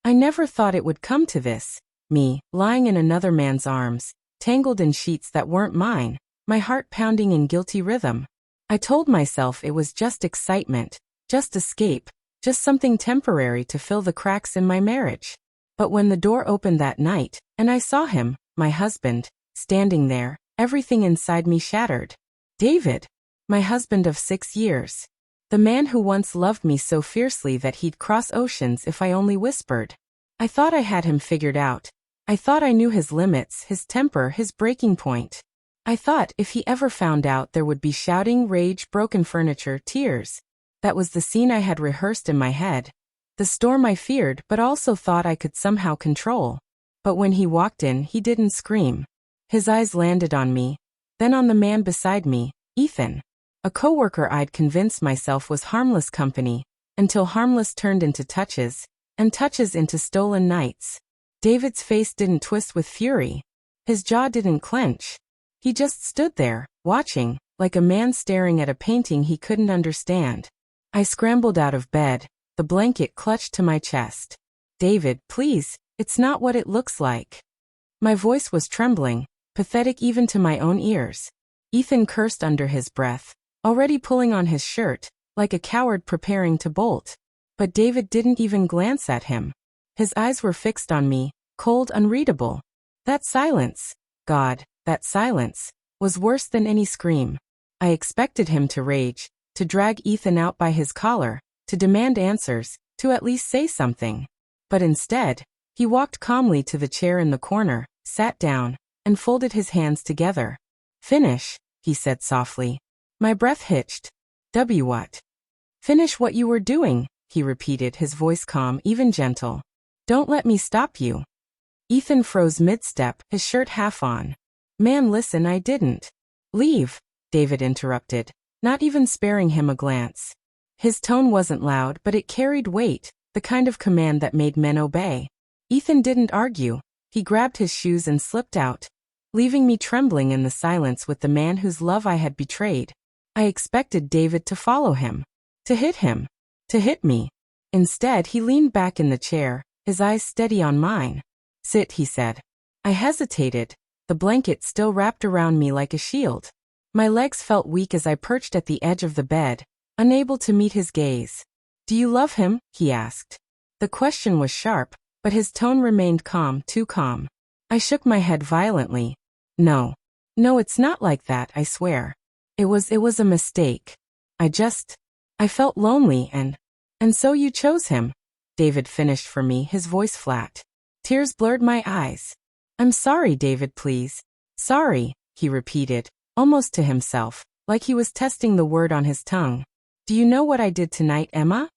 I never thought it would come to this. Me, lying in another man's arms, tangled in sheets that weren't mine, my heart pounding in guilty rhythm. I told myself it was just excitement, just escape, just something temporary to fill the cracks in my marriage. But when the door opened that night, and I saw him, my husband, standing there, everything inside me shattered. David, my husband of 6 years. The man who once loved me so fiercely that he'd cross oceans if I only whispered. I thought I had him figured out. I thought I knew his limits, his temper, his breaking point. I thought if he ever found out there would be shouting, rage, broken furniture, tears. That was the scene I had rehearsed in my head. The storm I feared but also thought I could somehow control. But when he walked in, he didn't scream. His eyes landed on me, then on the man beside me, Ethan. A coworker I'd convinced myself was harmless company, until harmless turned into touches, and touches into stolen nights. David's face didn't twist with fury. His jaw didn't clench. He just stood there, watching, like a man staring at a painting he couldn't understand. I scrambled out of bed, the blanket clutched to my chest. David, please, it's not what it looks like. My voice was trembling, pathetic even to my own ears. Ethan cursed under his breath, already pulling on his shirt, like a coward preparing to bolt. But David didn't even glance at him. His eyes were fixed on me, cold, unreadable. That silence, God, that silence, was worse than any scream. I expected him to rage, to drag Ethan out by his collar, to demand answers, to at least say something. But instead, he walked calmly to the chair in the corner, sat down, and folded his hands together. Finish, he said softly. My breath hitched. What? Finish what you were doing, he repeated, his voice calm, even gentle. Don't let me stop you. Ethan froze mid-step, his shirt half on. Man, listen, I didn't. Leave, David interrupted, not even sparing him a glance. His tone wasn't loud, but it carried weight, the kind of command that made men obey. Ethan didn't argue. He grabbed his shoes and slipped out, leaving me trembling in the silence with the man whose love I had betrayed. I expected David to follow him, to hit me. Instead, he leaned back in the chair, his eyes steady on mine. Sit, he said. I hesitated, the blanket still wrapped around me like a shield. My legs felt weak as I perched at the edge of the bed, unable to meet his gaze. Do you love him? He asked. The question was sharp, but his tone remained calm, too calm. I shook my head violently. No, it's not like that, I swear. It was a mistake. I felt lonely and so you chose him. David finished for me, his voice flat. Tears blurred my eyes. I'm sorry, David, please. Sorry, he repeated, almost to himself, like he was testing the word on his tongue. Do you know what I did tonight, Emma?